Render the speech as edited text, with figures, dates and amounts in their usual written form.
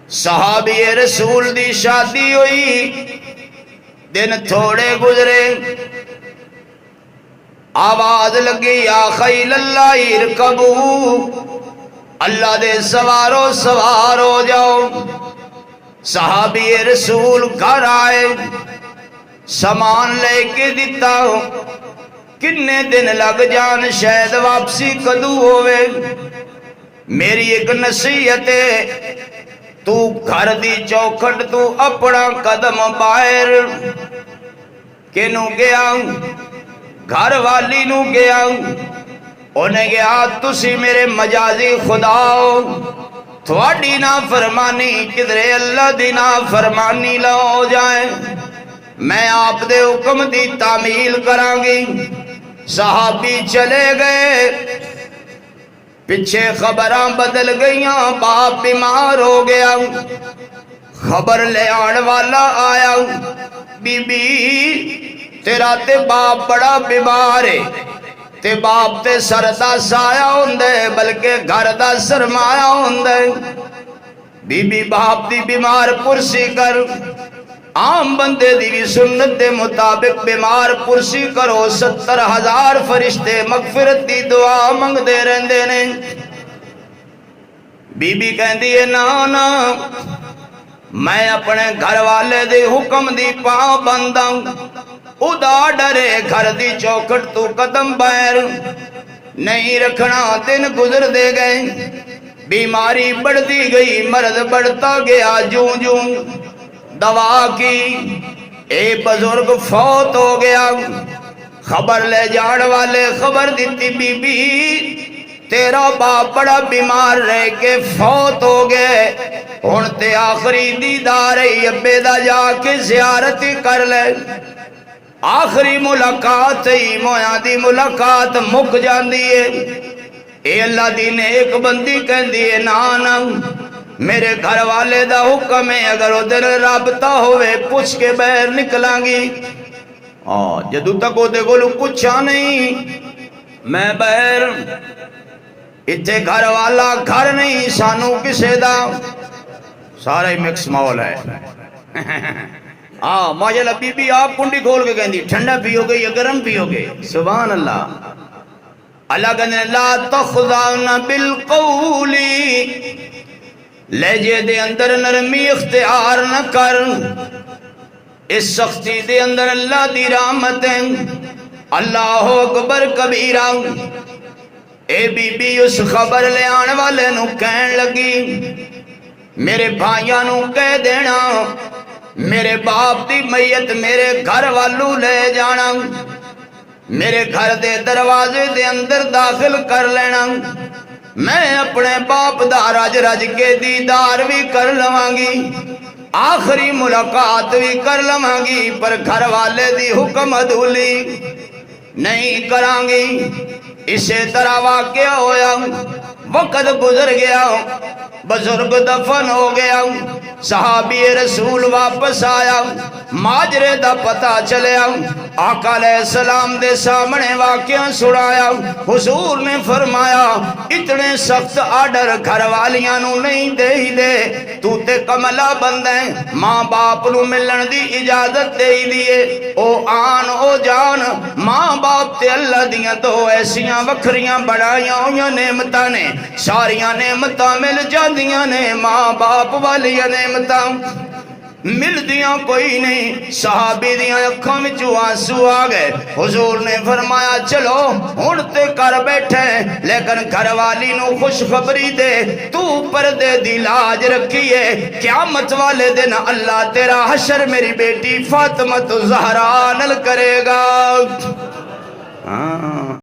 صحابی رسول دی شادی ہوئی، دن تھوڑے گزرے، آواز لگی یا خیل اللہ ارکبو، اللہ دے سوارو سوار ہو جاؤ۔ صحابی رسول گھر آئے، سامان لے کے دیتا، کنے دن لگ جان شاید واپسی کدو ہوئے۔ میری ایک نصیحت ہے، تو گھر دی چوکھٹ تو اپنا قدم باہر کینوں گیا، گھر والی نو گیا، انہیں گیا تسی میرے مجازی خدا ہو، تھوڑی نا فرمانی کدرے اللہ دی نا فرمانی نہ ہو جائے، میں آپ دے حکم دی تعمیل کراں گی۔ صحابی چلے گئے، پچھے خبراں بدل گئیاں، باپ بیمار ہو گیا، خبر لے آن والا آیا، بی بی تیرا تے باپ بڑا بیمار ہے، تے باپ تے سر دا سایہ ہوندے بلکہ گھر دا سرمایہ ہوندے، بی بی باپ دی بیمار پرسی کر، عام بندے دی بھی سنت دے مطابق بیمار پرسی کرو، 70,000 فرشتے مغفرت دی دعا منگ دے رہندے نے۔ بی بی کہندی ہے نا میں اپنے گھر والے دے حکم دی پاں بنداں، ادا ڈرے گھر دی چوکھٹ تو قدم باہر نہیں رکھنا۔ دن گزر دے گئے، بیماری بڑھتی گئی، مرض بڑھتا گیا، جوں جوں دوا کی، اے بزرگ فوت ہو گیا۔ خبر لے جان والے خبر دیتی بی بی تیرا باپ بڑا بیمار رہ کے فوت ہو گئے، ہن تے آخری دیدار ہے، ابے دا جا کے زیارت کر لے، آخری ملاقات ہے، مویاں دی ملاقات مک جاندی ہے۔ اے اللہ دی نیک بندی کہندی ہے نا میرے گھر والے دا حکم ہے، اگر او دل رابطہ ہوئے پوچھ کے باہر نکلاں گی، جدو تک او دے کولوں پوچھا نہیں میں باہر، اتھے گھر والا گھر نہیں سانو کسے دا، سارا ہی مکس ماحول ہے۔ ماشاءاللہ بی بی آپ کنڈی کھول کے کہندی ٹھنڈا پیو گے یا گرم پیو گے؟ سبحان اللہ۔ اللہ کہندے لا تخضعن بالقول، لہجے دے اندر نرمی اختیار نہ کر، اس سختی دے اندر اللہ دی رحمت ہے۔ اللہ اکبر کبیرہ۔ اے بی بی اس خبر لے آن والے نو کہن لگی میرے بھائیاں نو کہہ دینا میرے باپ دی میت میرے گھر والو لے جانا، میرے گھر دے دروازے دے اندر داخل کر لینا، میں اپنے باپ دا رج رج کے دیدار بھی کر لواں گی، آخری ملاقات بھی کر لواں گی، پر گھر والے دی حکم ادھولی نہیں کراں گی۔ اسی طرح واقعہ ہویا، وقت گزر گیا، بزرگ دفن ہو گیا، صحابی رسول واپس آیا، ماجرے دا پتہ چلیا، آقا علیہ السلام دے سامنے واقعہ سنایا، حضور نے فرمایا اتنے سخت آرڈر گھر والیاں نو نہیں دے ہی دے، تو تے کملہ بندے، ماں باپ نو ملن دی اجازت دے ہی دیے، او آن او جان، ماں باپ تے اللہ دیاں تو ایسیاں وکھریاں بڑھائیاں ہویاں نعمتاں نے، ساریاں نعمتاں مل جاندیاں نے، ماں باپ والیاں نعمتاں مل دیاں کوئی نہیں۔ صحابی دیاں اکھاں وچوں آنسو آ گئے، حضور نے فرمایا چلو ہن تے کر بیٹھے، لیکن گھر والی نو خوشخبری دے، تو پردے دی لاج رکھیے، قیامت والے دن اللہ تیرا حشر میری بیٹی فاطمہ زہرا نال کرے گا۔